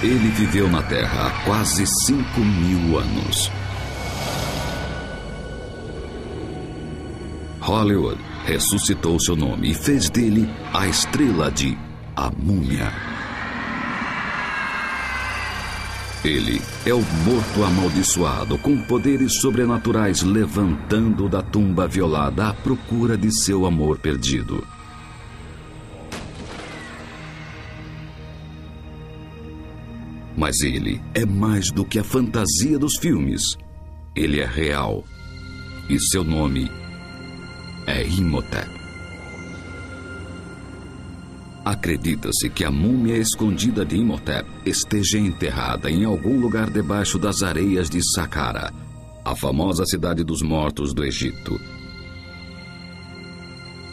Ele viveu na Terra há quase 5.000 anos. Hollywood ressuscitou seu nome e fez dele a estrela de A Múmia. Ele é o morto amaldiçoado com poderes sobrenaturais levantando da tumba violada à procura de seu amor perdido. Mas ele é mais do que a fantasia dos filmes. Ele é real. E seu nome é Imhotep. Acredita-se que a múmia escondida de Imhotep esteja enterrada em algum lugar debaixo das areias de Saqqara, a famosa cidade dos mortos do Egito.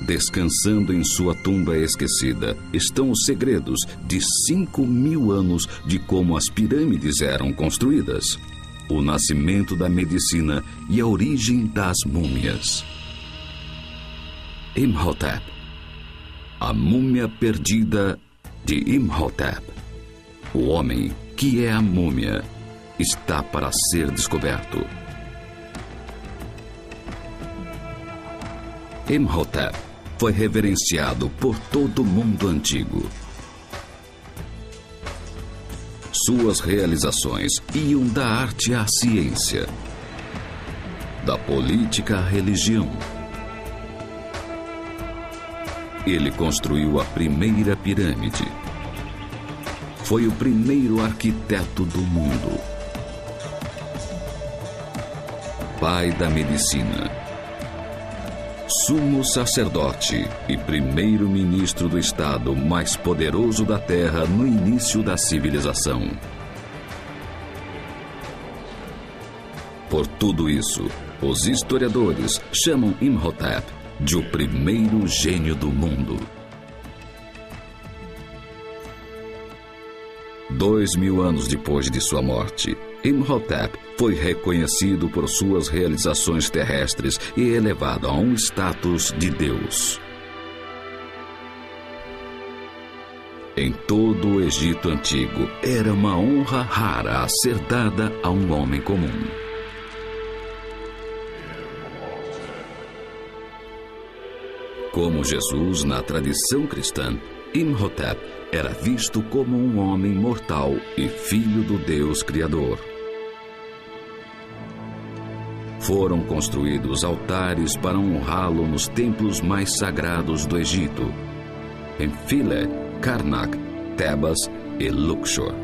Descansando em sua tumba esquecida estão os segredos de 5.000 anos de como as pirâmides eram construídas, o nascimento da medicina e a origem das múmias. Imhotep, a múmia perdida de Imhotep. O homem que é a múmia está para ser descoberto. Imhotep foi reverenciado por todo o mundo antigo. Suas realizações iam da arte à ciência, da política à religião. Ele construiu a primeira pirâmide. Foi o primeiro arquiteto do mundo. Pai da medicina. Sumo sacerdote e primeiro-ministro do estado mais poderoso da Terra no início da civilização. Por tudo isso, os historiadores chamam Imhotep de o primeiro gênio do mundo. 2.000 anos depois de sua morte, Imhotep foi reconhecido por suas realizações terrestres e elevado a um status de Deus. Em todo o Egito Antigo, era uma honra rara a ser dada a um homem comum. Como Jesus na tradição cristã, Imhotep era visto como um homem mortal e filho do Deus Criador. Foram construídos altares para honrá-lo nos templos mais sagrados do Egito, em Philae, Karnak, Tebas e Luxor.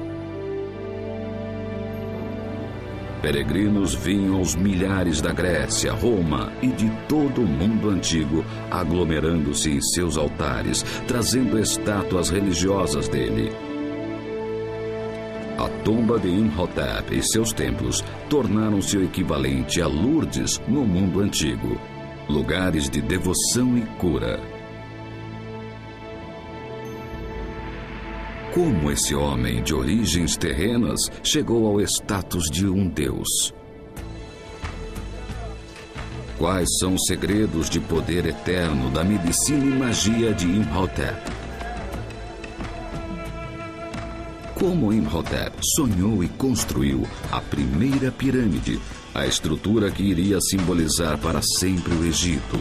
Peregrinos vinham aos milhares da Grécia, Roma e de todo o mundo antigo, aglomerando-se em seus altares, trazendo estátuas religiosas dele. A tumba de Imhotep e seus templos tornaram-se o equivalente a Lourdes no mundo antigo, lugares de devoção e cura. Como esse homem de origens terrenas chegou ao status de um deus? Quais são os segredos de poder eterno da medicina e magia de Imhotep? Como Imhotep sonhou e construiu a primeira pirâmide, a estrutura que iria simbolizar para sempre o Egito?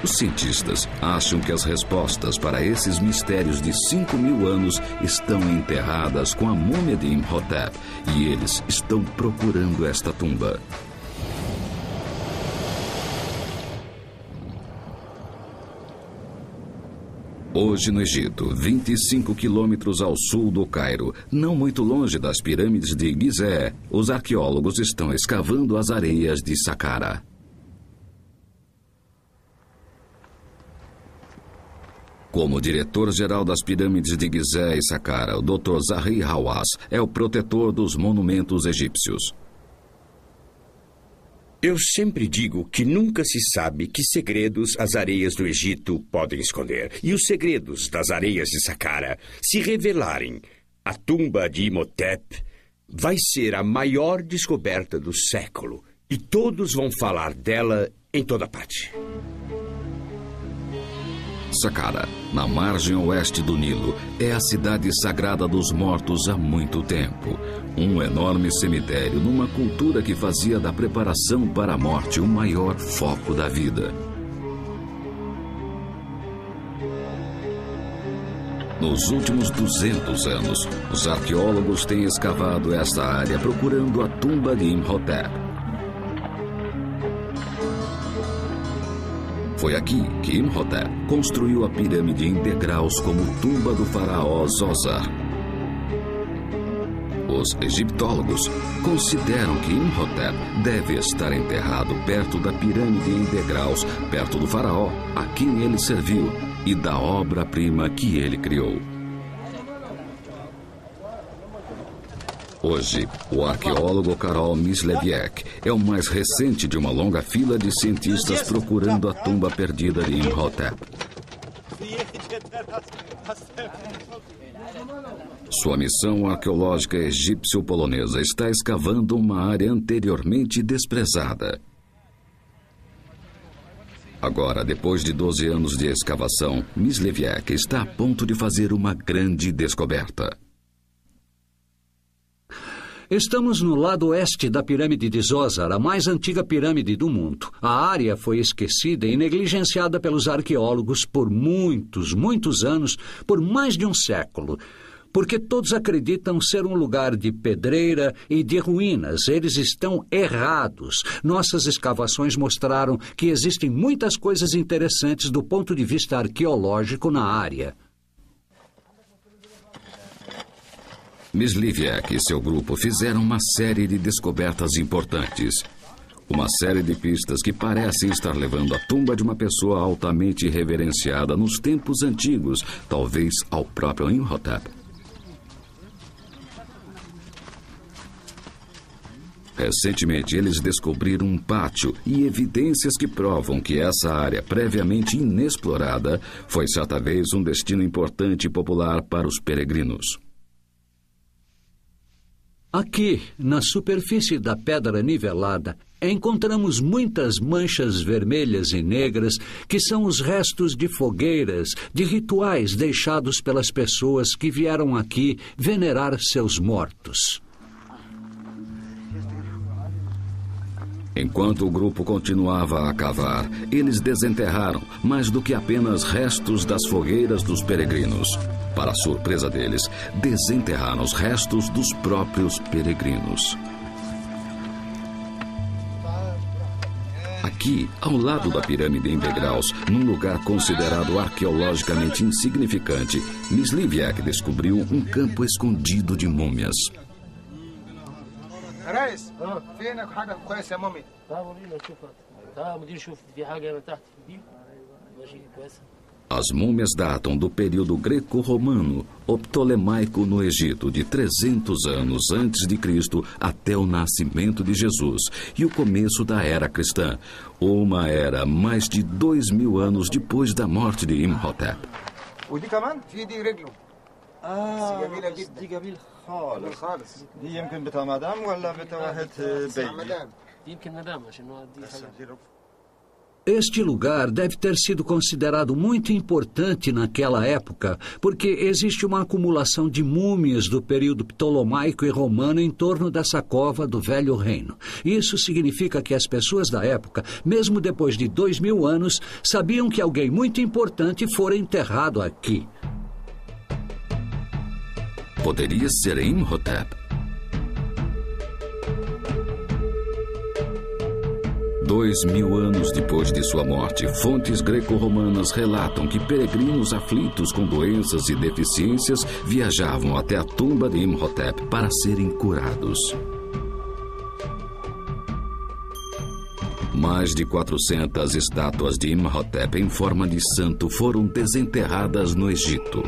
Os cientistas acham que as respostas para esses mistérios de 5.000 anos estão enterradas com a múmia de Imhotep e eles estão procurando esta tumba. Hoje no Egito, 25 quilômetros ao sul do Cairo, não muito longe das pirâmides de Gizé, os arqueólogos estão escavando as areias de Saqqara. Como diretor-geral das pirâmides de Gizé e Saqqara, o Dr. Zahi Hawass é o protetor dos monumentos egípcios. Eu sempre digo que nunca se sabe que segredos as areias do Egito podem esconder. E os segredos das areias de Saqqara se revelarem, a tumba de Imhotep vai ser a maior descoberta do século. E todos vão falar dela em toda parte. Saqqara, na margem oeste do Nilo, é a cidade sagrada dos mortos há muito tempo. Um enorme cemitério numa cultura que fazia da preparação para a morte o maior foco da vida. Nos últimos 200 anos, os arqueólogos têm escavado esta área procurando a tumba de Imhotep. Foi aqui que Imhotep construiu a pirâmide em degraus como tumba do faraó Zoser. Os egiptólogos consideram que Imhotep deve estar enterrado perto da pirâmide em degraus, perto do faraó a quem ele serviu e da obra-prima que ele criou. Hoje, o arqueólogo Karol Myslewiec é o mais recente de uma longa fila de cientistas procurando a tumba perdida de Imhotep. Sua missão arqueológica egípcio-polonesa está escavando uma área anteriormente desprezada. Agora, depois de 12 anos de escavação, Myslewiec está a ponto de fazer uma grande descoberta. Estamos no lado oeste da pirâmide de Zoser, a mais antiga pirâmide do mundo. A área foi esquecida e negligenciada pelos arqueólogos por muitos anos, por mais de um século. Porque todos acreditam ser um lugar de pedreira e de ruínas. Eles estão errados. Nossas escavações mostraram que existem muitas coisas interessantes do ponto de vista arqueológico na área. Myslewiec e seu grupo fizeram uma série de descobertas importantes. Uma série de pistas que parecem estar levando à tumba de uma pessoa altamente reverenciada nos tempos antigos, talvez ao próprio Imhotep. Recentemente, eles descobriram um pátio e evidências que provam que essa área previamente inexplorada foi certa vez um destino importante e popular para os peregrinos. Aqui, na superfície da pedra nivelada, encontramos muitas manchas vermelhas e negras que são os restos de fogueiras, de rituais deixados pelas pessoas que vieram aqui venerar seus mortos. Enquanto o grupo continuava a cavar, eles desenterraram mais do que apenas restos das fogueiras dos peregrinos. Para a surpresa deles, desenterraram os restos dos próprios peregrinos. Aqui, ao lado da pirâmide em degraus, num lugar considerado arqueologicamente insignificante, Myslewiec descobriu um campo escondido de múmias. ريس فينك حاجه كويسه يا مامي As múmias datam do período greco-romano ou ptolemaico no Egito, de 300 anos antes de Cristo até o nascimento de Jesus e o começo da era cristã, uma era mais de 2000 anos depois da morte de Imhotep. ودي كمان في دي رجله جميله جدا دي جميل خالص دي يمكن بتاع مدام ولا بتاع واحد بيبي دي يمكن مدام عشان هو دي Este lugar deve ter sido considerado muito importante naquela época, porque existe uma acumulação de múmias do período ptolomaico e romano em torno dessa cova do Velho Reino. Isso significa que as pessoas da época, mesmo depois de 2000 anos, sabiam que alguém muito importante fora enterrado aqui. Poderia ser Imhotep. 2000 anos depois de sua morte, fontes greco-romanas relatam que peregrinos aflitos com doenças e deficiências viajavam até a tumba de Imhotep para serem curados. Mais de 400 estátuas de Imhotep em forma de santo foram desenterradas no Egito.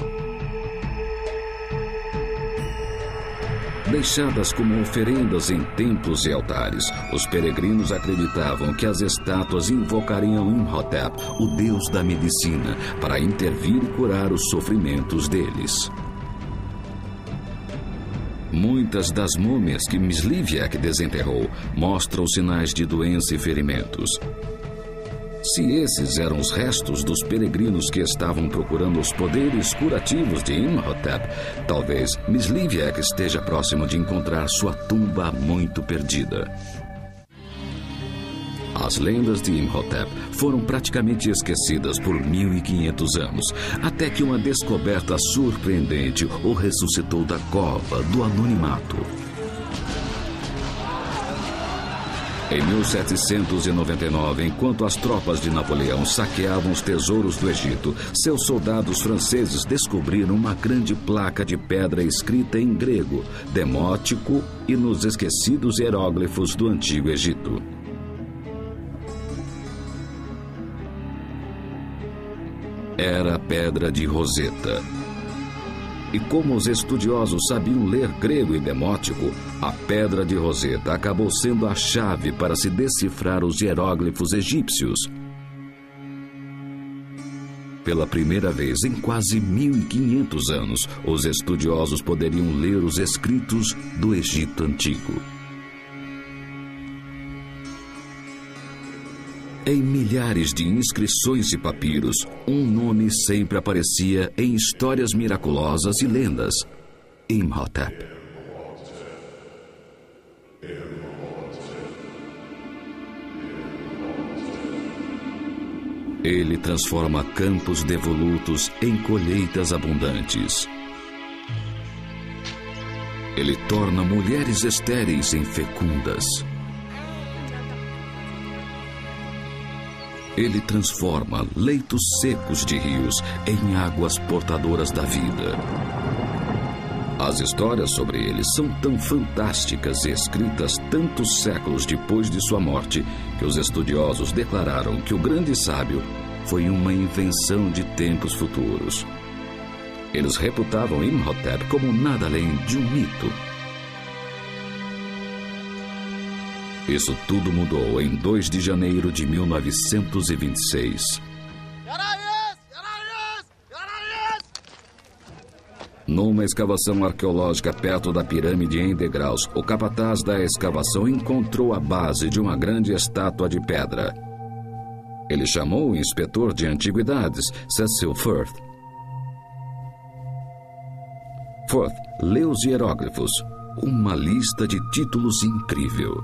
Deixadas como oferendas em templos e altares, os peregrinos acreditavam que as estátuas invocariam Imhotep, o deus da medicina, para intervir e curar os sofrimentos deles. Muitas das múmias que Myslewiec desenterrou mostram sinais de doença e ferimentos. Se esses eram os restos dos peregrinos que estavam procurando os poderes curativos de Imhotep, talvez Msliwiec esteja próximo de encontrar sua tumba muito perdida. As lendas de Imhotep foram praticamente esquecidas por 1.500 anos, até que uma descoberta surpreendente o ressuscitou da cova do anonimato. Em 1799, enquanto as tropas de Napoleão saqueavam os tesouros do Egito, seus soldados franceses descobriram uma grande placa de pedra escrita em grego, demótico e nos esquecidos hieróglifos do Antigo Egito. Era a Pedra de Roseta. E como os estudiosos sabiam ler grego e demótico, a Pedra de Roseta acabou sendo a chave para se decifrar os hieróglifos egípcios. Pela primeira vez em quase 1.500 anos, os estudiosos poderiam ler os escritos do Egito Antigo. Em milhares de inscrições e papiros, um nome sempre aparecia em histórias miraculosas e lendas: Imhotep. Ele transforma campos devolutos em colheitas abundantes. Ele torna mulheres estéreis em fecundas. Ele transforma leitos secos de rios em águas portadoras da vida. As histórias sobre ele são tão fantásticas e escritas tantos séculos depois de sua morte que os estudiosos declararam que o grande sábio foi uma invenção de tempos futuros. Eles reputavam Imhotep como nada além de um mito. Isso tudo mudou em 2 de janeiro de 1926. Numa escavação arqueológica perto da pirâmide em degraus, o capataz da escavação encontrou a base de uma grande estátua de pedra. Ele chamou o inspetor de antiguidades, Cecil Firth. Firth leu os hieróglifos, uma lista de títulos incrível.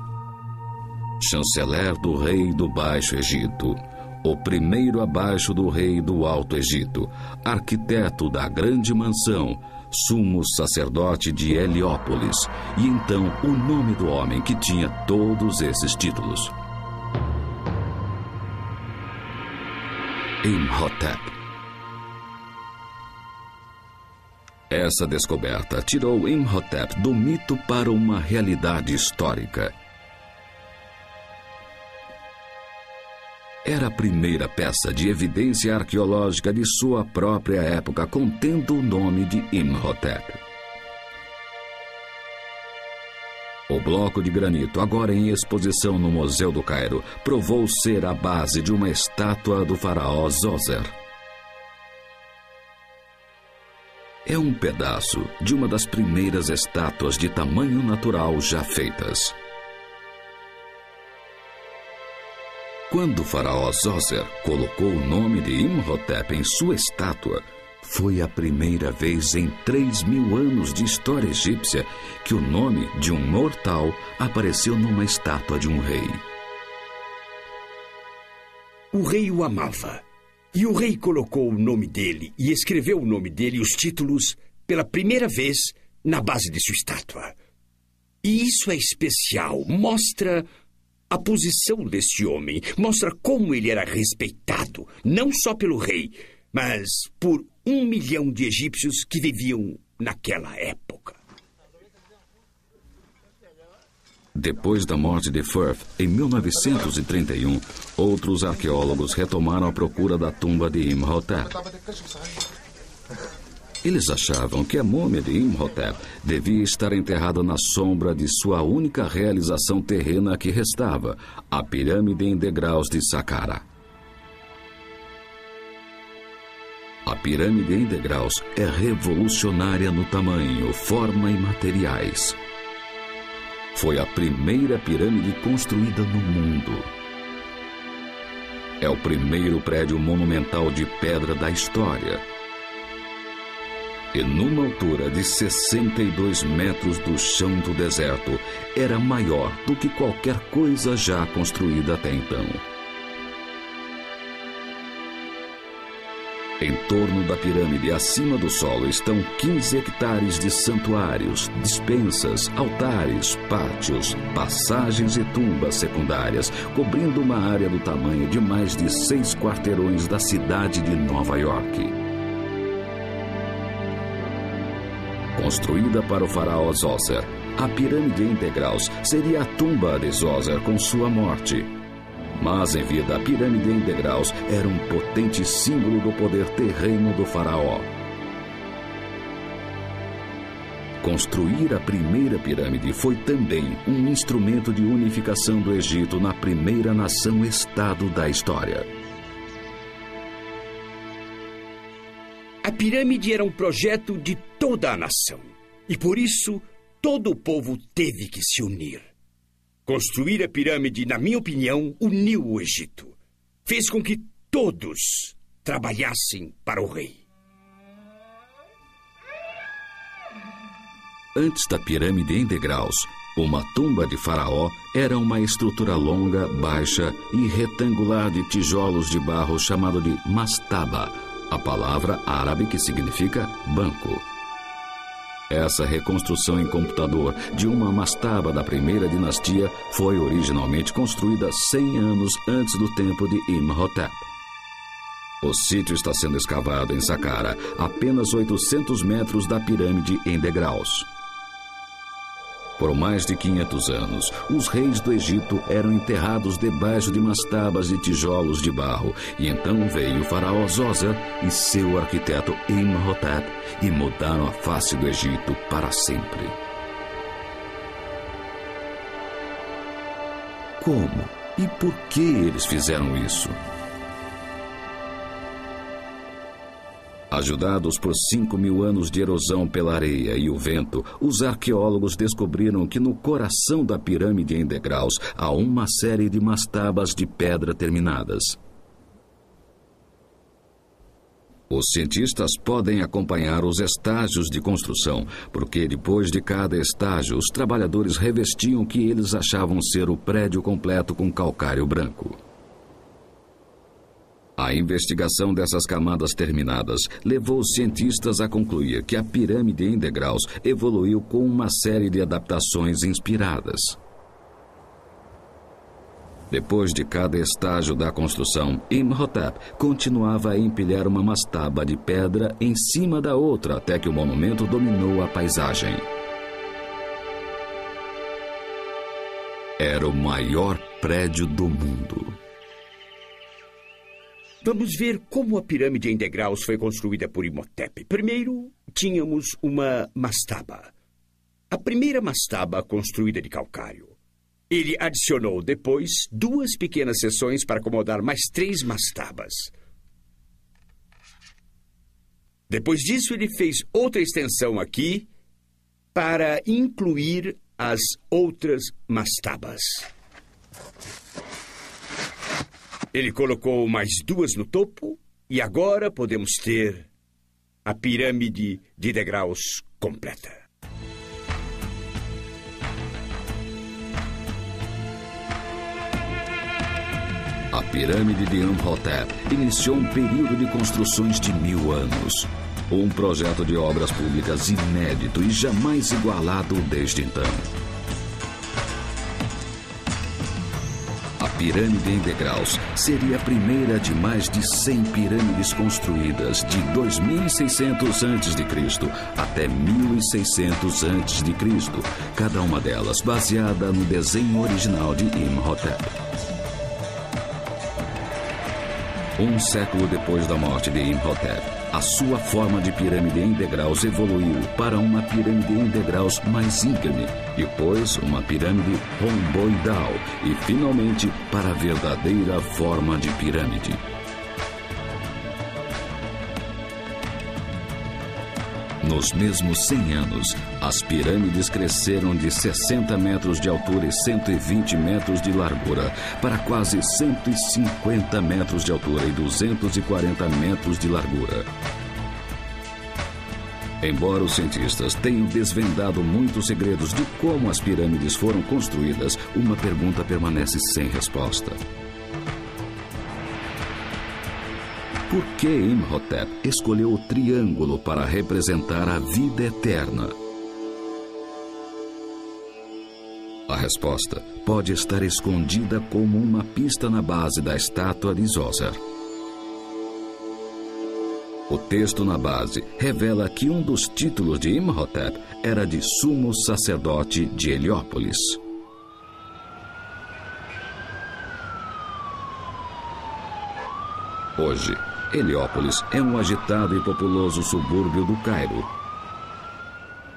Chanceler do rei do Baixo Egito, o primeiro abaixo do rei do Alto Egito, arquiteto da grande mansão, sumo sacerdote de Heliópolis, e então o nome do homem que tinha todos esses títulos: Imhotep. Essa descoberta tirou Imhotep do mito para uma realidade histórica. Era a primeira peça de evidência arqueológica de sua própria época contendo o nome de Imhotep. O bloco de granito, agora em exposição no Museu do Cairo, provou ser a base de uma estátua do faraó Zoser. É um pedaço de uma das primeiras estátuas de tamanho natural já feitas. Quando o faraó Zoser colocou o nome de Imhotep em sua estátua, foi a primeira vez em 3.000 anos de história egípcia que o nome de um mortal apareceu numa estátua de um rei. O rei o amava, e o rei colocou o nome dele e escreveu o nome dele e os títulos pela primeira vez na base de sua estátua. E isso é especial, mostra a posição desse homem, mostra como ele era respeitado, não só pelo rei, mas por 1 milhão de egípcios que viviam naquela época. Depois da morte de Firth, em 1931, outros arqueólogos retomaram a procura da tumba de Imhotep. Eles achavam que a múmia de Imhotep devia estar enterrada na sombra de sua única realização terrena que restava, a pirâmide em degraus de Saqqara. A pirâmide em degraus é revolucionária no tamanho, forma e materiais. Foi a primeira pirâmide construída no mundo. É o primeiro prédio monumental de pedra da história. E numa altura de 62 metros do chão do deserto, era maior do que qualquer coisa já construída até então. Em torno da pirâmide, acima do solo, estão 15 hectares de santuários, despensas, altares, pátios, passagens e tumbas secundárias, cobrindo uma área do tamanho de mais de 6 quarteirões da cidade de Nova York. Construída para o faraó Djoser, a pirâmide em degraus seria a tumba de Djoser com sua morte. Mas em vida, a pirâmide em degraus era um potente símbolo do poder terreno do faraó. Construir a primeira pirâmide foi também um instrumento de unificação do Egito na primeira nação-estado da história. A pirâmide era um projeto de toda a nação. E por isso, todo o povo teve que se unir. Construir a pirâmide, na minha opinião, uniu o Egito. Fez com que todos trabalhassem para o rei. Antes da pirâmide em degraus, uma tumba de faraó era uma estrutura longa, baixa e retangular de tijolos de barro chamado de mastaba, a palavra árabe que significa banco. Essa reconstrução em computador de uma mastaba da primeira dinastia foi originalmente construída 100 anos antes do tempo de Imhotep. O sítio está sendo escavado em Saqqara, apenas 800 metros da pirâmide em degraus. Por mais de 500 anos, os reis do Egito eram enterrados debaixo de mastabas de tijolos de barro, e então veio o faraó Djoser e seu arquiteto Imhotep e mudaram a face do Egito para sempre. Como e por que eles fizeram isso? Ajudados por 5.000 anos de erosão pela areia e o vento, os arqueólogos descobriram que no coração da pirâmide em degraus há uma série de mastabas de pedra terminadas. Os cientistas podem acompanhar os estágios de construção, porque depois de cada estágio, os trabalhadores revestiam o que eles achavam ser o prédio completo com calcário branco. A investigação dessas camadas terminadas levou os cientistas a concluir que a pirâmide em degraus evoluiu com uma série de adaptações inspiradas. Depois de cada estágio da construção, Imhotep continuava a empilhar uma mastaba de pedra em cima da outra até que o monumento dominou a paisagem. Era o maior prédio do mundo. Vamos ver como a pirâmide em degraus foi construída por Imhotep. Primeiro, tínhamos uma mastaba. A primeira mastaba construída de calcário. Ele adicionou depois 2 pequenas seções para acomodar mais 3 mastabas. Depois disso, ele fez outra extensão aqui para incluir as outras mastabas. Ele colocou mais 2 no topo e agora podemos ter a pirâmide de degraus completa. A pirâmide de Imhotep iniciou um período de construções de 1000 anos. Um projeto de obras públicas inédito e jamais igualado desde então. A pirâmide em degraus seria a primeira de mais de 100 pirâmides construídas de 2600 a.C. até 1600 a.C., cada uma delas baseada no desenho original de Imhotep. Um século depois da morte de Imhotep, a sua forma de pirâmide em degraus evoluiu para uma pirâmide em degraus mais íngreme, depois uma pirâmide romboidal e, finalmente, para a verdadeira forma de pirâmide. Nos mesmos 100 anos, as pirâmides cresceram de 60 metros de altura e 120 metros de largura para quase 150 metros de altura e 240 metros de largura. Embora os cientistas tenham desvendado muitos segredos de como as pirâmides foram construídas, uma pergunta permanece sem resposta. Por que Imhotep escolheu o triângulo para representar a vida eterna? A resposta pode estar escondida como uma pista na base da estátua de Djoser. O texto na base revela que um dos títulos de Imhotep era de sumo sacerdote de Heliópolis. Hoje, Heliópolis é um agitado e populoso subúrbio do Cairo.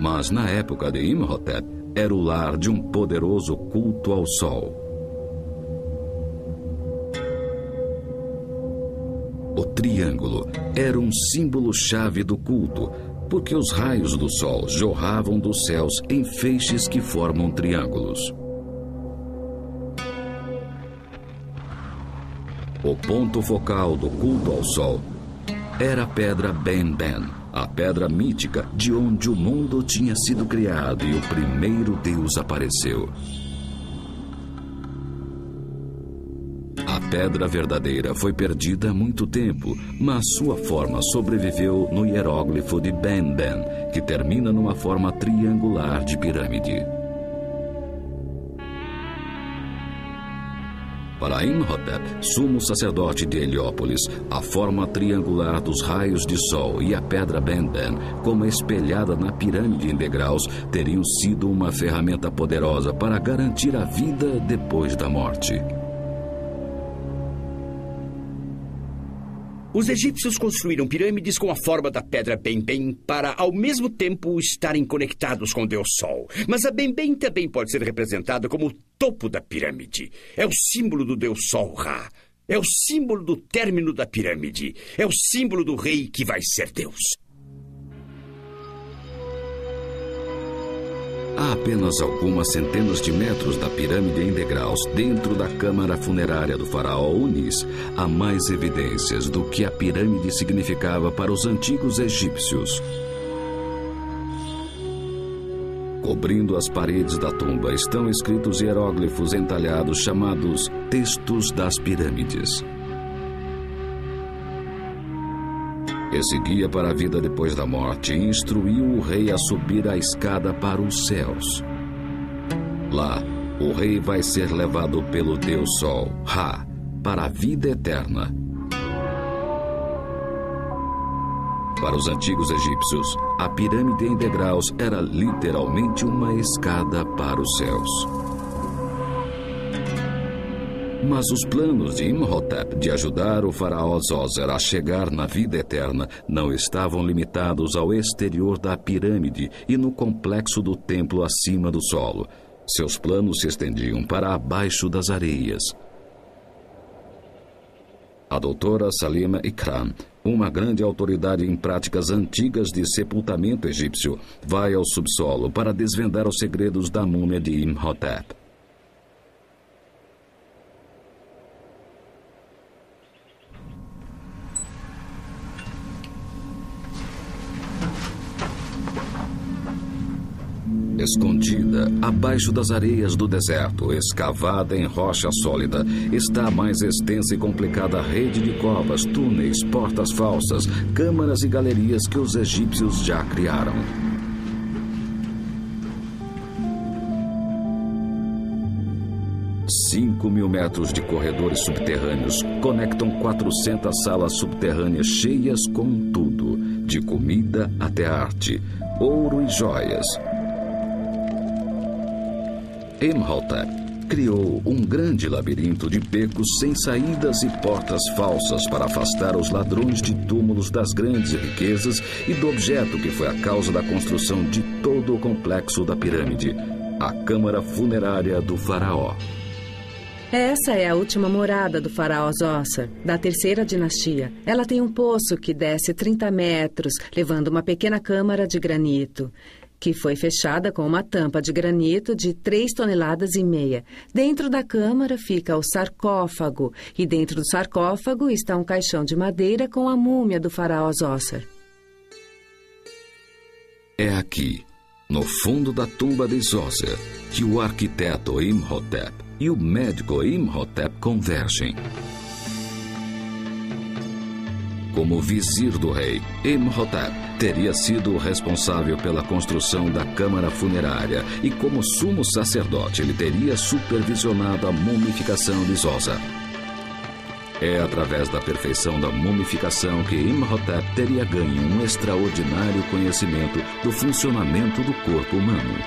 Mas na época de Imhotep, era o lar de um poderoso culto ao sol. O triângulo era um símbolo-chave do culto, porque os raios do sol jorravam dos céus em feixes que formam triângulos. O ponto focal do culto ao sol era a pedra Ben-Ben, a pedra mítica de onde o mundo tinha sido criado e o primeiro Deus apareceu. A pedra verdadeira foi perdida há muito tempo, mas sua forma sobreviveu no hieróglifo de Ben-Ben, que termina numa forma triangular de pirâmide. Para Imhotep, sumo sacerdote de Heliópolis, a forma triangular dos raios de sol e a pedra Ben-Ben, como espelhada na pirâmide em degraus, teriam sido uma ferramenta poderosa para garantir a vida depois da morte. Os egípcios construíram pirâmides com a forma da pedra Ben-Ben para, ao mesmo tempo, estarem conectados com o Deus Sol. Mas a Ben-Ben também pode ser representada como o topo da pirâmide. É o símbolo do Deus Sol, Ra. É o símbolo do término da pirâmide. É o símbolo do rei que vai ser Deus. A apenas algumas centenas de metros da pirâmide em degraus, dentro da câmara funerária do faraó Unis, há mais evidências do que a pirâmide significava para os antigos egípcios. Cobrindo as paredes da tumba estão escritos hieróglifos entalhados chamados Textos das Pirâmides. Esse guia para a vida depois da morte instruiu o rei a subir a escada para os céus. Lá, o rei vai ser levado pelo Deus Sol, Ra, para a vida eterna. Para os antigos egípcios, a pirâmide em degraus era literalmente uma escada para os céus. Mas os planos de Imhotep de ajudar o faraó Djoser a chegar na vida eterna não estavam limitados ao exterior da pirâmide e no complexo do templo acima do solo. Seus planos se estendiam para abaixo das areias. A doutora Salima Ikram, uma grande autoridade em práticas antigas de sepultamento egípcio, vai ao subsolo para desvendar os segredos da múmia de Imhotep. Escondida abaixo das areias do deserto, escavada em rocha sólida, está a mais extensa e complicada rede de covas, túneis, portas falsas, câmaras e galerias que os egípcios já criaram. $5.000 metros de corredores subterrâneos conectam 400 salas subterrâneas cheias com tudo, de comida até arte, ouro e joias. Imhotep criou um grande labirinto de becos sem saídas e portas falsas para afastar os ladrões de túmulos das grandes riquezas e do objeto que foi a causa da construção de todo o complexo da pirâmide, a câmara funerária do faraó. Essa é a última morada do faraó Djoser, da terceira dinastia. Ela tem um poço que desce 30 metros, levando uma pequena câmara de granito, que foi fechada com uma tampa de granito de 3,5 toneladas. Dentro da câmara fica o sarcófago, e dentro do sarcófago está um caixão de madeira com a múmia do faraó Djoser. É aqui, no fundo da tumba de Djoser, que o arquiteto Imhotep e o médico Imhotep convergem. Como vizir do rei, Imhotep teria sido o responsável pela construção da câmara funerária e, como sumo sacerdote, ele teria supervisionado a mumificação de Djoser. É através da perfeição da mumificação que Imhotep teria ganho um extraordinário conhecimento do funcionamento do corpo humano.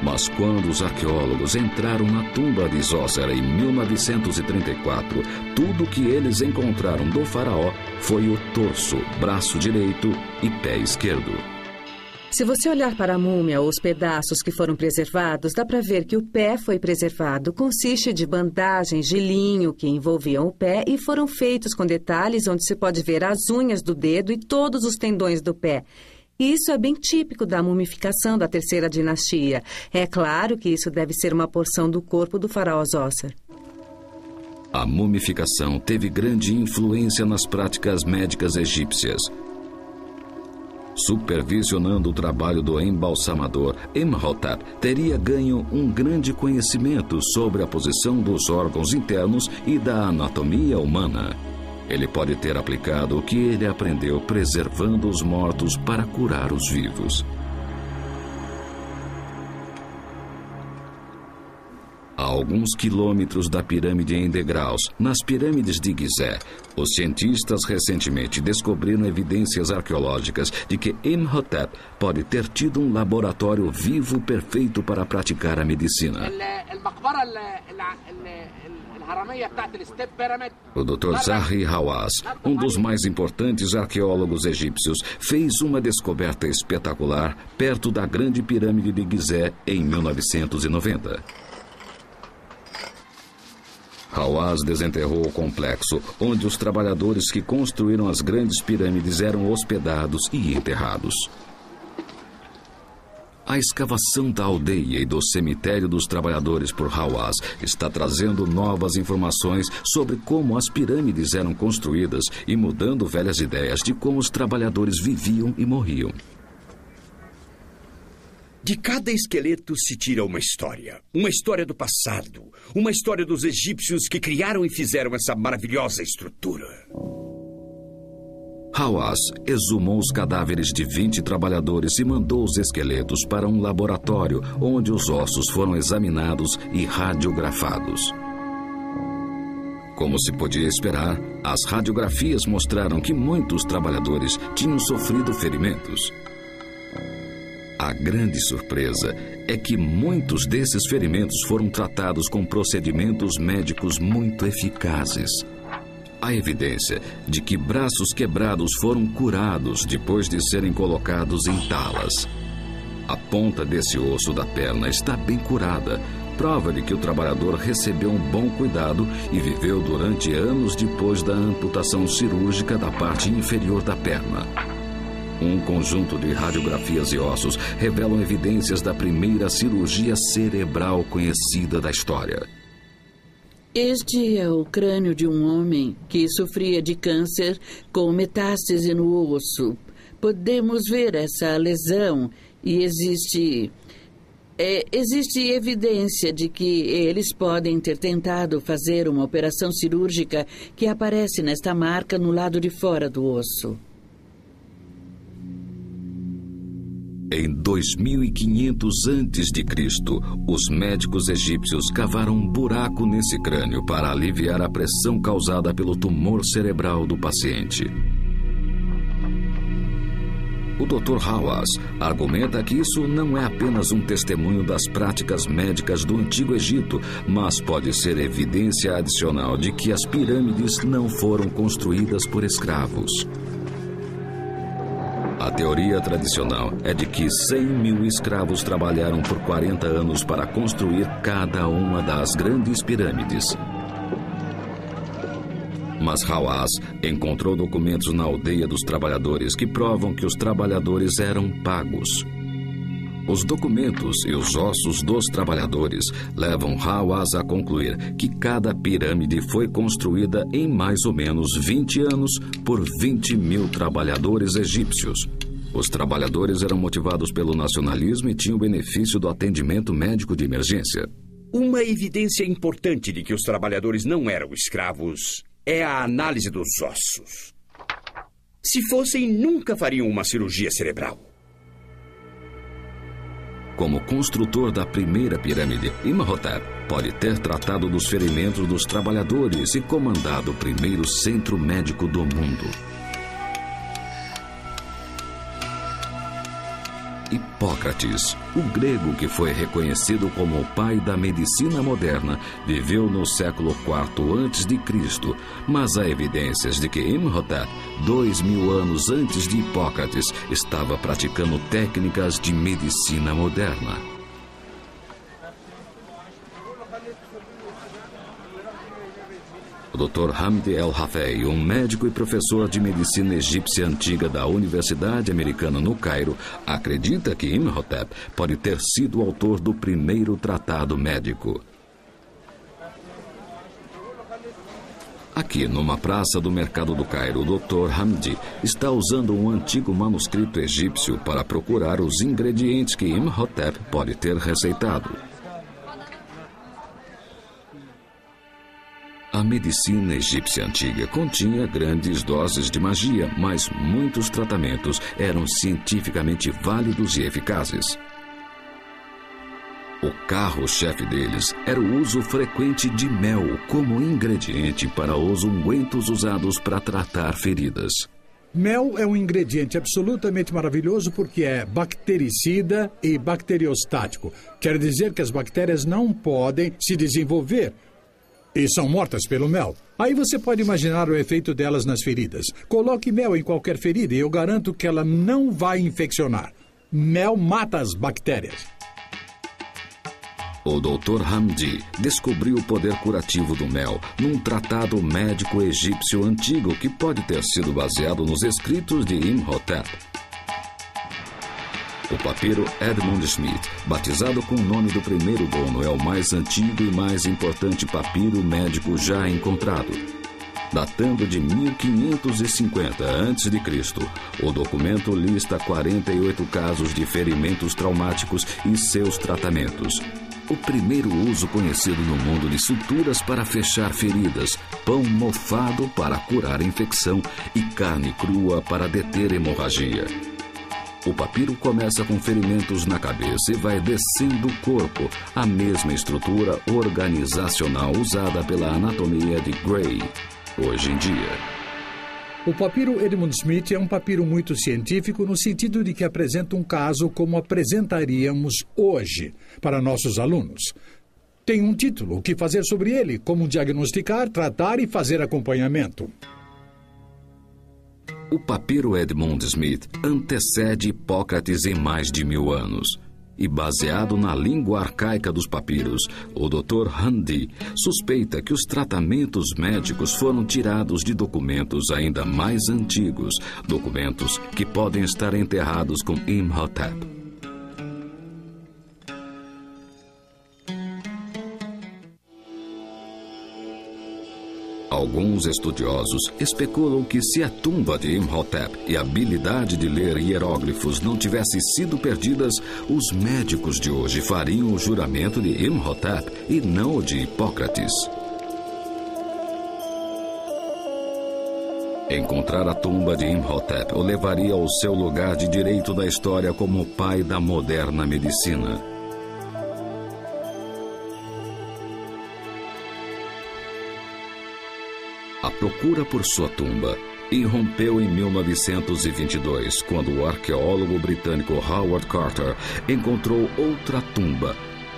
Mas quando os arqueólogos entraram na tumba de Djoser em 1934, tudo o que eles encontraram do faraó foi o torso, braço direito e pé esquerdo. Se você olhar para a múmia ou os pedaços que foram preservados, dá para ver que o pé foi preservado. Consiste de bandagens de linho que envolviam o pé e foram feitos com detalhes onde se pode ver as unhas do dedo e todos os tendões do pé. Isso é bem típico da mumificação da terceira dinastia. É claro que isso deve ser uma porção do corpo do faraó Djoser. A mumificação teve grande influência nas práticas médicas egípcias. Supervisionando o trabalho do embalsamador, Imhotep teria ganho um grande conhecimento sobre a posição dos órgãos internos e da anatomia humana. Ele pode ter aplicado o que ele aprendeu preservando os mortos para curar os vivos. A alguns quilômetros da pirâmide em degraus, nas pirâmides de Gizé, os cientistas recentemente descobriram evidências arqueológicas de que Imhotep pode ter tido um laboratório vivo perfeito para praticar a medicina. O Dr. Zahi Hawass, um dos mais importantes arqueólogos egípcios, fez uma descoberta espetacular perto da Grande Pirâmide de Gizé em 1990. Hawass desenterrou o complexo, onde os trabalhadores que construíram as grandes pirâmides eram hospedados e enterrados. A escavação da aldeia e do cemitério dos trabalhadores por Hawass está trazendo novas informações sobre como as pirâmides eram construídas e mudando velhas ideias de como os trabalhadores viviam e morriam. De cada esqueleto se tira uma história do passado, uma história dos egípcios que criaram e fizeram essa maravilhosa estrutura. Hawass exumou os cadáveres de 20 trabalhadores e mandou os esqueletos para um laboratório onde os ossos foram examinados e radiografados. Como se podia esperar, as radiografias mostraram que muitos trabalhadores tinham sofrido ferimentos. A grande surpresa é que muitos desses ferimentos foram tratados com procedimentos médicos muito eficazes. Há evidência de que braços quebrados foram curados depois de serem colocados em talas. A ponta desse osso da perna está bem curada, prova de que o trabalhador recebeu um bom cuidado e viveu durante anos depois da amputação cirúrgica da parte inferior da perna. Um conjunto de radiografias e ossos revelam evidências da primeira cirurgia cerebral conhecida da história. Este é o crânio de um homem que sofria de câncer com metástase no osso. Podemos ver essa lesão e existe evidência de que eles podem ter tentado fazer uma operação cirúrgica que aparece nesta marca no lado de fora do osso. Em 2500 a.C., os médicos egípcios cavaram um buraco nesse crânio para aliviar a pressão causada pelo tumor cerebral do paciente. O Dr. Hawass argumenta que isso não é apenas um testemunho das práticas médicas do Antigo Egito, mas pode ser evidência adicional de que as pirâmides não foram construídas por escravos. A teoria tradicional é de que 100 mil escravos trabalharam por 40 anos para construir cada uma das grandes pirâmides. Mas Hawass encontrou documentos na aldeia dos trabalhadores que provam que os trabalhadores eram pagos. Os documentos e os ossos dos trabalhadores levam Hawass a concluir que cada pirâmide foi construída em mais ou menos 20 anos por 20 mil trabalhadores egípcios. Os trabalhadores eram motivados pelo nacionalismo e tinham o benefício do atendimento médico de emergência. Uma evidência importante de que os trabalhadores não eram escravos é a análise dos ossos. Se fossem, nunca fariam uma cirurgia cerebral. Como construtor da primeira pirâmide, Imhotep pode ter tratado dos ferimentos dos trabalhadores e comandado o primeiro centro médico do mundo. Hipócrates, o grego que foi reconhecido como o pai da medicina moderna, viveu no século IV a.C., mas há evidências de que Imhotep, 2000 anos antes de Hipócrates, estava praticando técnicas de medicina moderna. O Dr. Hamdi El-Hafey, um médico e professor de medicina egípcia antiga da Universidade Americana no Cairo, acredita que Imhotep pode ter sido o autor do primeiro tratado médico. Aqui, numa praça do mercado do Cairo, o Dr. Hamdi está usando um antigo manuscrito egípcio para procurar os ingredientes que Imhotep pode ter receitado. A medicina egípcia antiga continha grandes doses de magia, mas muitos tratamentos eram cientificamente válidos e eficazes. O carro-chefe deles era o uso frequente de mel como ingrediente para os ungüentos usados para tratar feridas. Mel é um ingrediente absolutamente maravilhoso porque é bactericida e bacteriostático. Quer dizer que as bactérias não podem se desenvolver e são mortas pelo mel. Aí você pode imaginar o efeito delas nas feridas. Coloque mel em qualquer ferida e eu garanto que ela não vai infeccionar. Mel mata as bactérias. O Dr. Hamdi descobriu o poder curativo do mel num tratado médico egípcio antigo que pode ter sido baseado nos escritos de Imhotep. O papiro Edmund Smith, batizado com o nome do primeiro dono, é o mais antigo e mais importante papiro médico já encontrado. Datando de 1550 a.C., o documento lista 48 casos de ferimentos traumáticos e seus tratamentos. O primeiro uso conhecido no mundo de suturas para fechar feridas, pão mofado para curar infecção e carne crua para deter hemorragia. O papiro começa com ferimentos na cabeça e vai descendo o corpo, a mesma estrutura organizacional usada pela anatomia de Gray, hoje em dia. O papiro Edmund Smith é um papiro muito científico no sentido de que apresenta um caso como apresentaríamos hoje para nossos alunos. Tem um título, o que fazer sobre ele, como diagnosticar, tratar e fazer acompanhamento. O papiro Edmund Smith antecede Hipócrates em mais de 1000 anos. E baseado na língua arcaica dos papiros, o Dr. Hamdi suspeita que os tratamentos médicos foram tirados de documentos ainda mais antigos, documentos que podem estar enterrados com Imhotep. Alguns estudiosos especulam que se a tumba de Imhotep e a habilidade de ler hieróglifos não tivessem sido perdidas, os médicos de hoje fariam o juramento de Imhotep e não o de Hipócrates. Encontrar a tumba de Imhotep o levaria ao seu lugar de direito da história como o pai da moderna medicina. A procura por sua tumba irrompeu em 1922, quando o arqueólogo britânico Howard Carter encontrou outra tumba,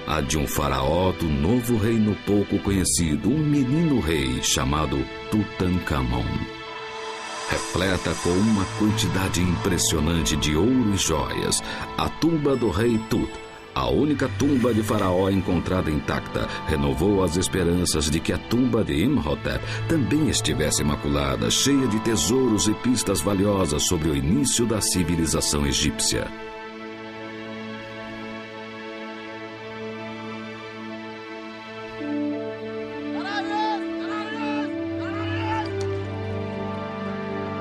a de um faraó do novo reino pouco conhecido, um menino rei chamado Tutankhamon. repleta com uma quantidade impressionante de ouro e joias. A tumba do rei Tut, a única tumba de Faraó encontrada intacta, renovou as esperanças de que a tumba de Imhotep também estivesse imaculada, cheia de tesouros e pistas valiosas sobre o início da civilização egípcia.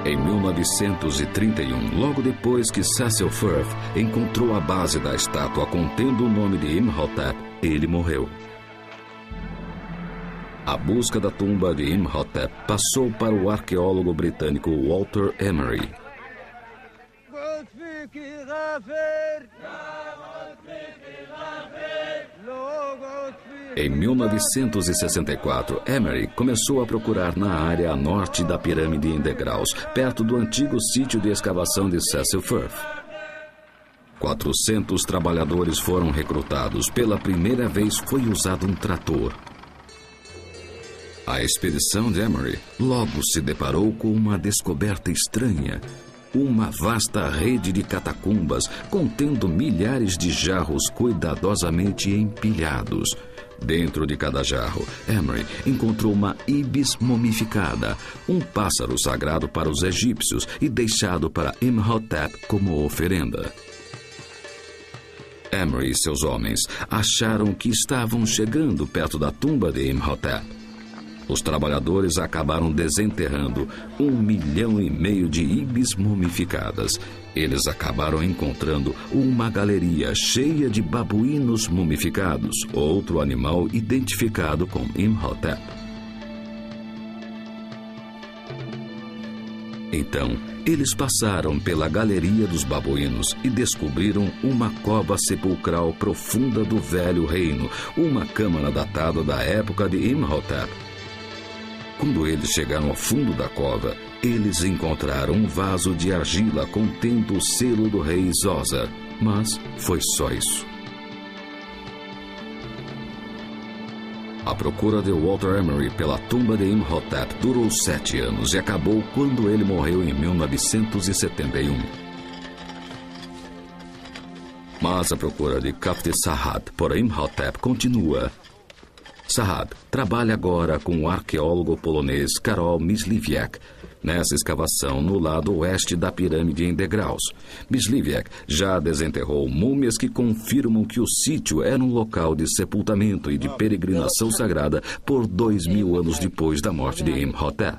Em 1931, logo depois que Cecil Firth encontrou a base da estátua contendo o nome de Imhotep, ele morreu. A busca da tumba de Imhotep passou para o arqueólogo britânico Walter Emery. Em 1964, Emery começou a procurar na área a norte da pirâmide em degraus, perto do antigo sítio de escavação de Cecil Firth. 400 trabalhadores foram recrutados. Pela primeira vez foi usado um trator. A expedição de Emery logo se deparou com uma descoberta estranha. Uma vasta rede de catacumbas contendo milhares de jarros cuidadosamente empilhados. Dentro de cada jarro, Emery encontrou uma ibis mumificada, um pássaro sagrado para os egípcios e deixado para Imhotep como oferenda. Emery e seus homens acharam que estavam chegando perto da tumba de Imhotep. Os trabalhadores acabaram desenterrando 1,5 milhão de ibis mumificadas. Eles acabaram encontrando uma galeria cheia de babuínos mumificados, outro animal identificado com Imhotep. Então, eles passaram pela galeria dos babuínos e descobriram uma cova sepulcral profunda do Velho Reino, uma câmara datada da época de Imhotep. Quando eles chegaram ao fundo da cova, eles encontraram um vaso de argila contendo o selo do rei Zoser, mas foi só isso. A procura de Walter Emery pela tumba de Imhotep durou 7 anos e acabou quando ele morreu em 1971. Mas a procura de Kafti Sahad por Imhotep continua. Sahad trabalha agora com o arqueólogo polonês Karol Myśliwiak nessa escavação no lado oeste da pirâmide em degraus. Myśliwiak já desenterrou múmias que confirmam que o sítio era um local de sepultamento e de peregrinação sagrada por 2000 anos depois da morte de Imhotep.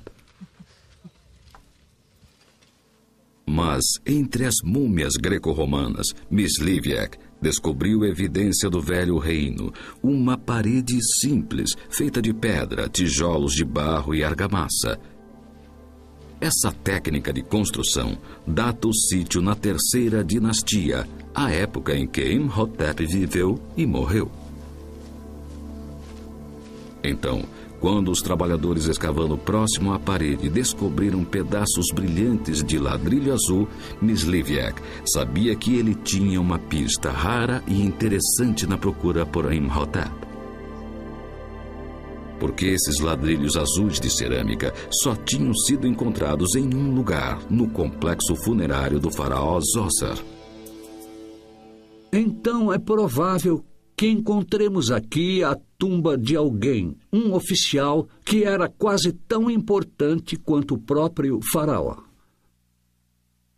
Mas, entre as múmias greco-romanas, Myśliwiak descobriu evidência do Velho Reino, uma parede simples, feita de pedra, tijolos de barro e argamassa. Essa técnica de construção data o sítio na 3ª dinastia, a época em que Imhotep viveu e morreu. Então, quando os trabalhadores escavando próximo à parede descobriram pedaços brilhantes de ladrilho azul, Myśliwiak sabia que ele tinha uma pista rara e interessante na procura por Imhotep. Porque esses ladrilhos azuis de cerâmica só tinham sido encontrados em um lugar, no complexo funerário do faraó Zoser. Então é provável que encontremos aqui a tumba de alguém, um oficial que era quase tão importante quanto o próprio faraó.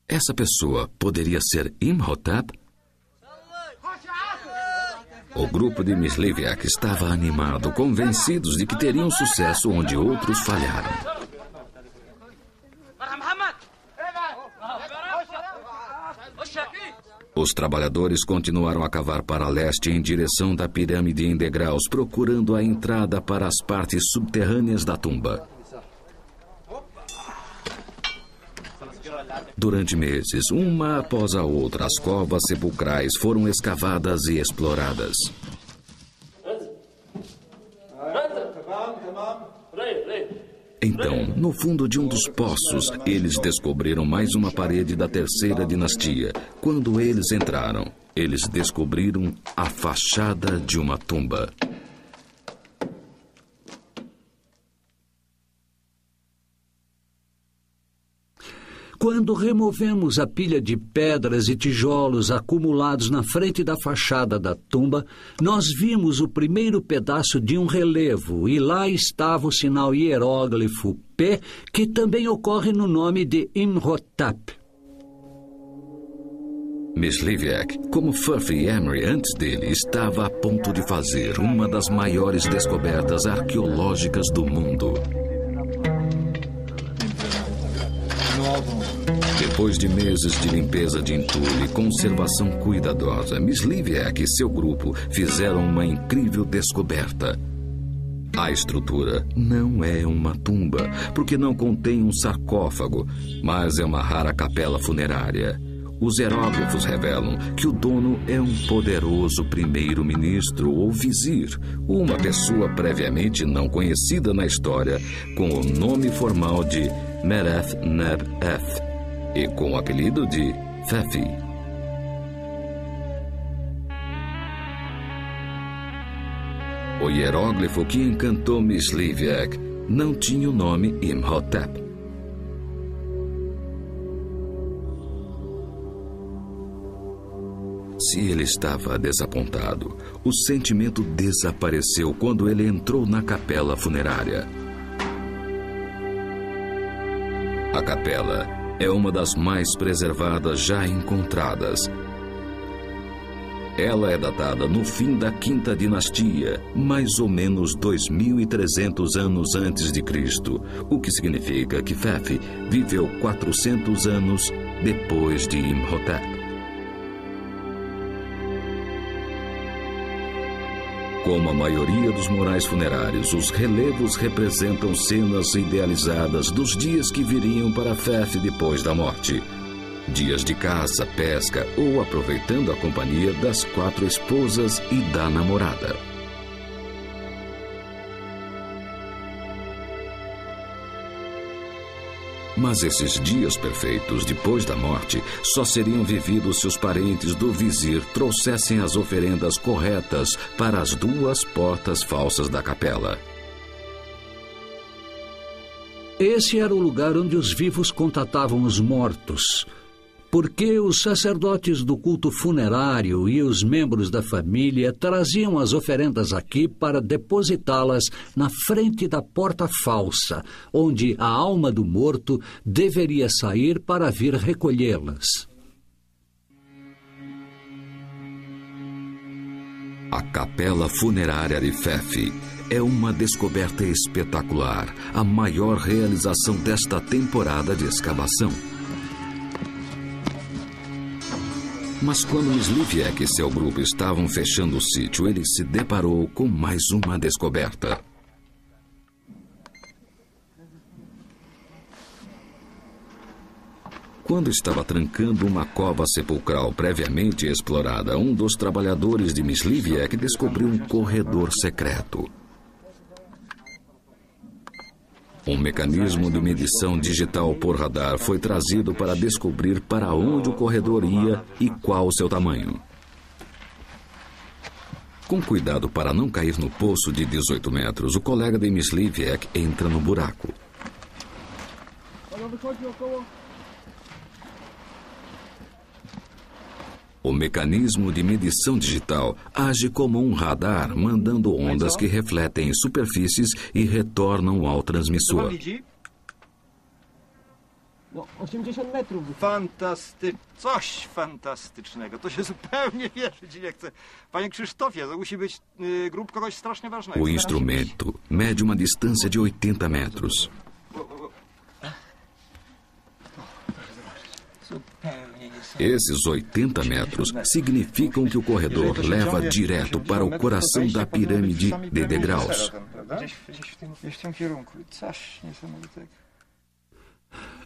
Essa pessoa poderia ser Imhotep? O grupo de Myśliwiak estava animado, convencidos de que teriam sucesso onde outros falharam. Os trabalhadores continuaram a cavar para leste em direção da pirâmide em degraus, procurando a entrada para as partes subterrâneas da tumba. Durante meses, uma após a outra, as covas sepulcrais foram escavadas e exploradas. Então, no fundo de um dos poços, eles descobriram mais uma parede da 3ª dinastia. Quando eles entraram, eles descobriram a fachada de uma tumba. Quando removemos a pilha de pedras e tijolos acumulados na frente da fachada da tumba, nós vimos o primeiro pedaço de um relevo e lá estava o sinal hieróglifo P, que também ocorre no nome de Imhotep. Mysliwiec, como Furphy Emery antes dele, estava a ponto de fazer uma das maiores descobertas arqueológicas do mundo. Depois de meses de limpeza de entulho e conservação cuidadosa, Mysliwiec e seu grupo fizeram uma incrível descoberta. A estrutura não é uma tumba, porque não contém um sarcófago, mas é uma rara capela funerária. Os hieróglifos revelam que o dono é um poderoso primeiro-ministro ou vizir, uma pessoa previamente não conhecida na história, com o nome formal de Mereth-neb-eth e com o apelido de Fefi. O hieróglifo que encantou Mysliwiec não tinha o nome Imhotep. Se ele estava desapontado, o sentimento desapareceu quando ele entrou na capela funerária. A capela é uma das mais preservadas já encontradas. Ela é datada no fim da Quinta Dinastia, mais ou menos 2.300 anos antes de Cristo, o que significa que Fefi viveu 400 anos depois de Imhotep. Como a maioria dos murais funerários, os relevos representam cenas idealizadas dos dias que viriam para Fefi depois da morte. Dias de caça, pesca ou aproveitando a companhia das 4 esposas e da namorada. Mas esses dias perfeitos depois da morte só seriam vividos se os parentes do vizir trouxessem as oferendas corretas para as 2 portas falsas da capela. Esse era o lugar onde os vivos contatavam os mortos, porque os sacerdotes do culto funerário e os membros da família traziam as oferendas aqui para depositá-las na frente da porta falsa, onde a alma do morto deveria sair para vir recolhê-las. A capela funerária de Fefi é uma descoberta espetacular, a maior realização desta temporada de escavação. Mas quando Mysliwiec e seu grupo estavam fechando o sítio, ele se deparou com mais uma descoberta. Quando estava trancando uma cova sepulcral previamente explorada, um dos trabalhadores de Mysliwiec descobriu um corredor secreto. Um mecanismo de medição digital por radar foi trazido para descobrir para onde o corredor ia e qual o seu tamanho. Com cuidado para não cair no poço de 18 metros, o colega de Mysliwiec entra no buraco. O mecanismo de medição digital age como um radar, mandando ondas que refletem superfícies e retornam ao transmissor. Coś fantastycznego. To się zupełnie wierzyć nie chce. Panie Krzysztofie, to musi być grób kogoś strasznie ważnego. O instrumento mede uma distância de 80 metros. Esses 80 metros significam que o corredor leva direto para o coração da pirâmide de degraus.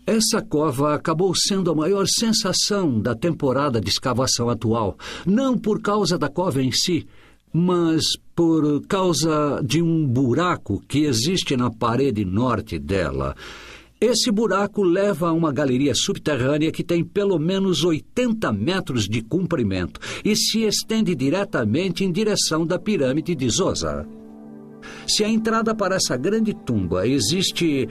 Essa cova acabou sendo a maior sensação da temporada de escavação atual, não por causa da cova em si, mas por causa de um buraco que existe na parede norte dela. Esse buraco leva a uma galeria subterrânea que tem pelo menos 80 metros de comprimento e se estende diretamente em direção da pirâmide de Zoser. Se a entrada para essa grande tumba existe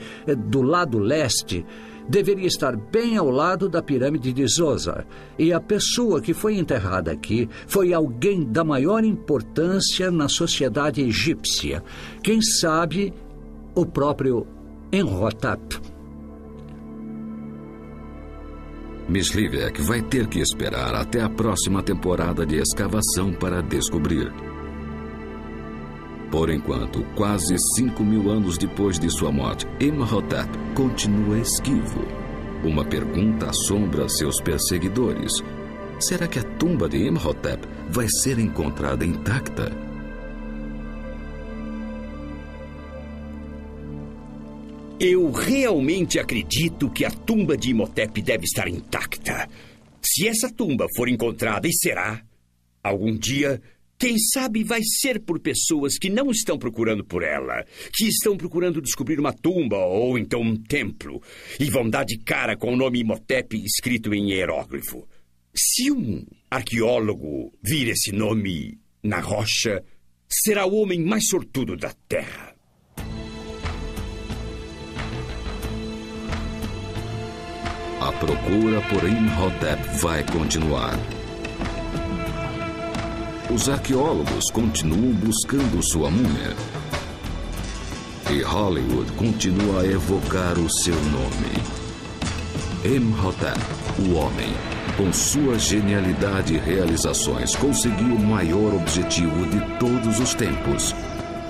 do lado leste, deveria estar bem ao lado da pirâmide de Zoser. E a pessoa que foi enterrada aqui foi alguém da maior importância na sociedade egípcia. Quem sabe, o próprio Imhotep. Miss Livek vai ter que esperar até a próxima temporada de escavação para descobrir. Por enquanto, quase 5.000 anos depois de sua morte, Imhotep continua esquivo. Uma pergunta assombra seus perseguidores. Será que a tumba de Imhotep vai ser encontrada intacta? Eu realmente acredito que a tumba de Imhotep deve estar intacta. Se essa tumba for encontrada, e será, algum dia, quem sabe vai ser por pessoas que não estão procurando por ela, que estão procurando descobrir uma tumba ou então um templo, e vão dar de cara com o nome Imhotep escrito em hieróglifo. Se um arqueólogo vir esse nome na rocha, será o homem mais sortudo da Terra. A procura por Imhotep vai continuar. Os arqueólogos continuam buscando sua múmia. E Hollywood continua a evocar o seu nome. Imhotep, o homem, com sua genialidade e realizações, conseguiu o maior objetivo de todos os tempos.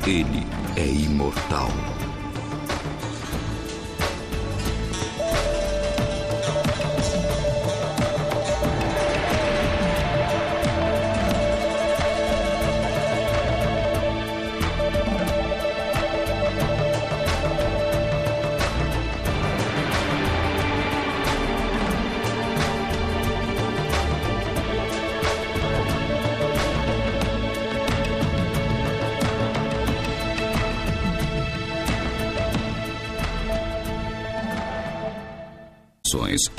Ele é imortal.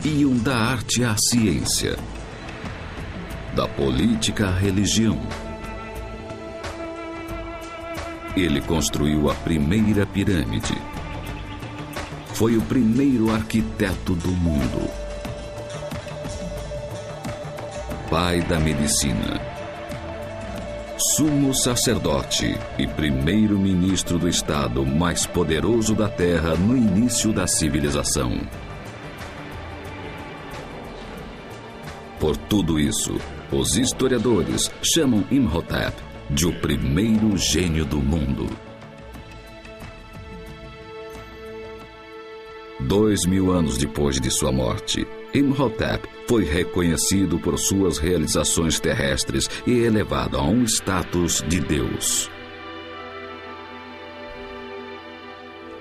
Iam da arte à ciência, da política à religião. Ele construiu a primeira pirâmide. Foi o primeiro arquiteto do mundo. Pai da medicina. Sumo sacerdote e primeiro-ministro do estado mais poderoso da Terra no início da civilização. Por tudo isso, os historiadores chamam Imhotep de o primeiro gênio do mundo. 2000 anos depois de sua morte, Imhotep foi reconhecido por suas realizações terrestres e elevado a um status de Deus.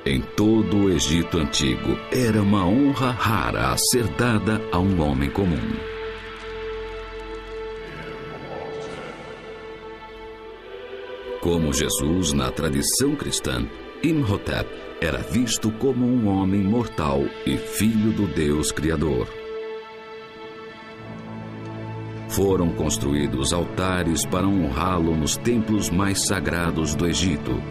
Em todo o Egito Antigo, era uma honra rara a ser dada a um homem comum. Como Jesus na tradição cristã, Imhotep era visto como um homem mortal e filho do Deus Criador. Foram construídos altares para honrá-lo nos templos mais sagrados do Egito,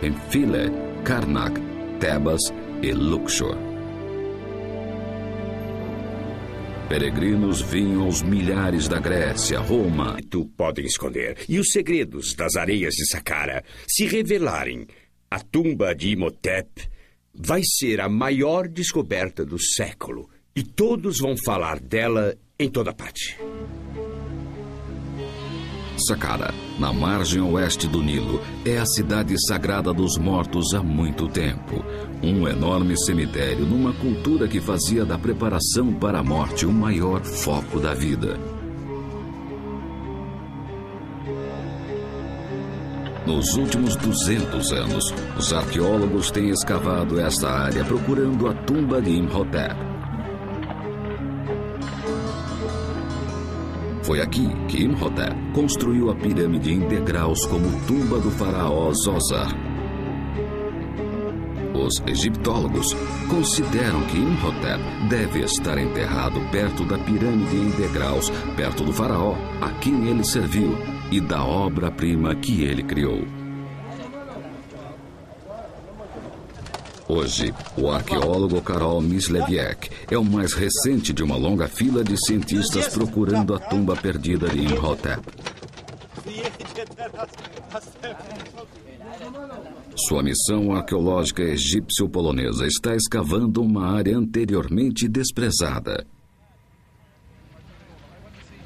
em Philae, Karnak, Tebas e Luxor. Peregrinos vinham aos milhares da Grécia, Roma. Podem esconder. E os segredos das areias de Saqqara se revelarem. A tumba de Imhotep vai ser a maior descoberta do século. E todos vão falar dela em toda parte. Saqqara, na margem oeste do Nilo, é a cidade sagrada dos mortos há muito tempo. Um enorme cemitério numa cultura que fazia da preparação para a morte o maior foco da vida. Nos últimos 200 anos, os arqueólogos têm escavado esta área procurando a tumba de Imhotep. Foi aqui que Imhotep construiu a pirâmide em degraus como tumba do faraó Zoser. Os egiptólogos consideram que Imhotep deve estar enterrado perto da pirâmide em degraus, perto do faraó a quem ele serviu e da obra-prima que ele criou. Hoje, o arqueólogo Karol Myslewiak é o mais recente de uma longa fila de cientistas procurando a tumba perdida de Imhotep. Sua missão arqueológica egípcio-polonesa está escavando uma área anteriormente desprezada.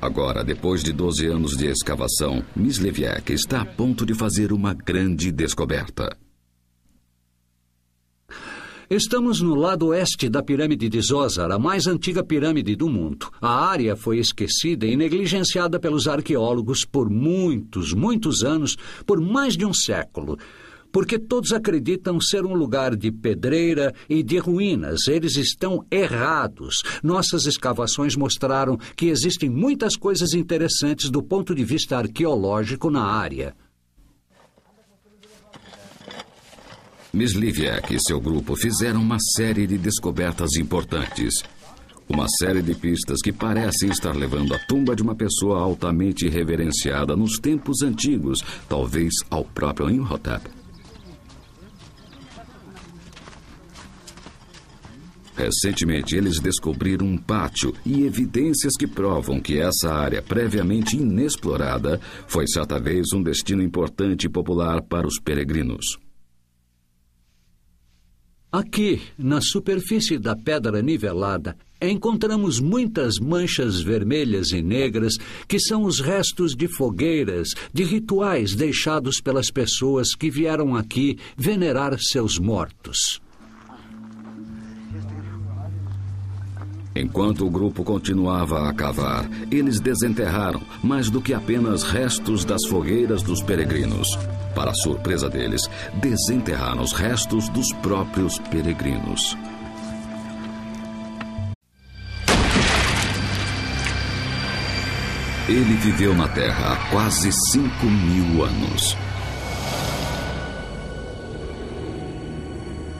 Agora, depois de 12 anos de escavação, Myslewiak está a ponto de fazer uma grande descoberta. Estamos no lado oeste da pirâmide de Djoser, a mais antiga pirâmide do mundo. A área foi esquecida e negligenciada pelos arqueólogos por muitos anos, por mais de um século. Porque todos acreditam ser um lugar de pedreira e de ruínas. Eles estão errados. Nossas escavações mostraram que existem muitas coisas interessantes do ponto de vista arqueológico na área. Myslewiak e seu grupo fizeram uma série de descobertas importantes. Uma série de pistas que parecem estar levando a tumba de uma pessoa altamente reverenciada nos tempos antigos, talvez ao próprio Imhotep. Recentemente, eles descobriram um pátio e evidências que provam que essa área previamente inexplorada foi certa vez um destino importante e popular para os peregrinos. Aqui, na superfície da pedra nivelada, encontramos muitas manchas vermelhas e negras que são os restos de fogueiras, de rituais deixados pelas pessoas que vieram aqui venerar seus mortos. Enquanto o grupo continuava a cavar, eles desenterraram mais do que apenas restos das fogueiras dos peregrinos. Para a surpresa deles, desenterraram os restos dos próprios peregrinos. Ele viveu na Terra há quase 5.000 anos.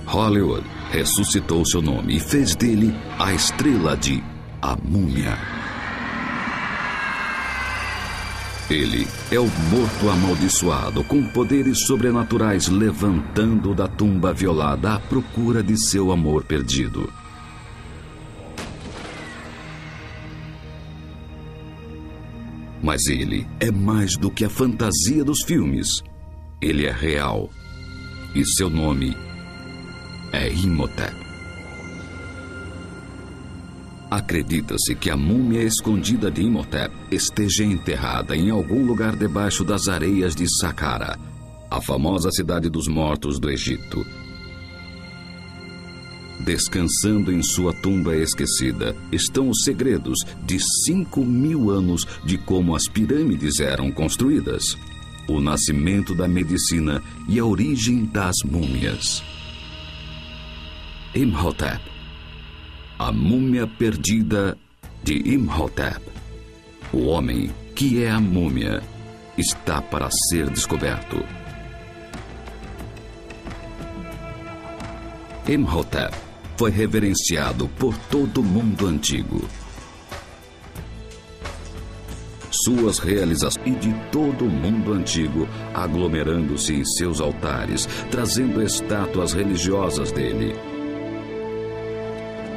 Hollywood ressuscitou seu nome e fez dele a estrela de A Múmia. Ele é o morto amaldiçoado com poderes sobrenaturais levantando da tumba violada à procura de seu amor perdido. Mas ele é mais do que a fantasia dos filmes. Ele é real. E seu nome é Imhotep. Acredita-se que a múmia escondida de Imhotep esteja enterrada em algum lugar debaixo das areias de Saqqara, a famosa cidade dos mortos do Egito. Descansando em sua tumba esquecida estão os segredos de 5.000 anos de como as pirâmides eram construídas, o nascimento da medicina e a origem das múmias. Imhotep, a múmia perdida de Imhotep. O homem que é a múmia está para ser descoberto. Imhotep foi reverenciado por todo o mundo antigo. Suas realizações e de todo o mundo antigo aglomerando-se em seus altares, trazendo estátuas religiosas dele.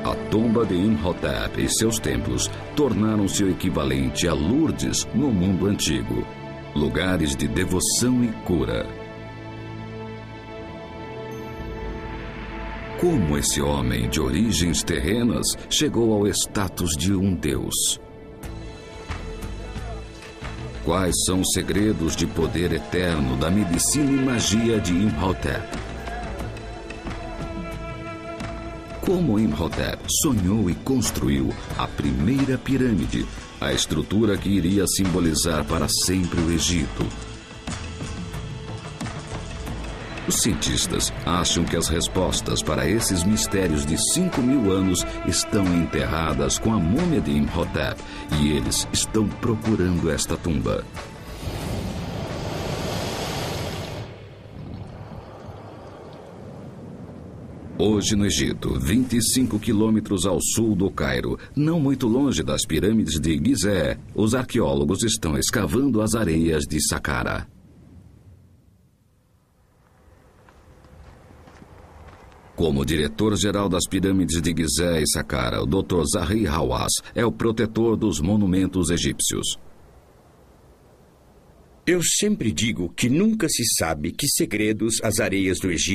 A tumba de Imhotep e seus templos tornaram-se o equivalente a Lourdes no mundo antigo, lugares de devoção e cura. Como esse homem de origens terrenas chegou ao status de um deus? Quais são os segredos de poder eterno da medicina e magia de Imhotep? Como Imhotep sonhou e construiu a primeira pirâmide, a estrutura que iria simbolizar para sempre o Egito. Os cientistas acham que as respostas para esses mistérios de 5.000 anos estão enterradas com a múmia de Imhotep e eles estão procurando esta tumba. Hoje no Egito, 25 quilômetros ao sul do Cairo, não muito longe das pirâmides de Gizé, os arqueólogos estão escavando as areias de Saqqara. Como diretor-geral das pirâmides de Gizé e Saqqara, o Dr. Zahi Hawass é o protetor dos monumentos egípcios. Eu sempre digo que nunca se sabe que segredos as areias do Egito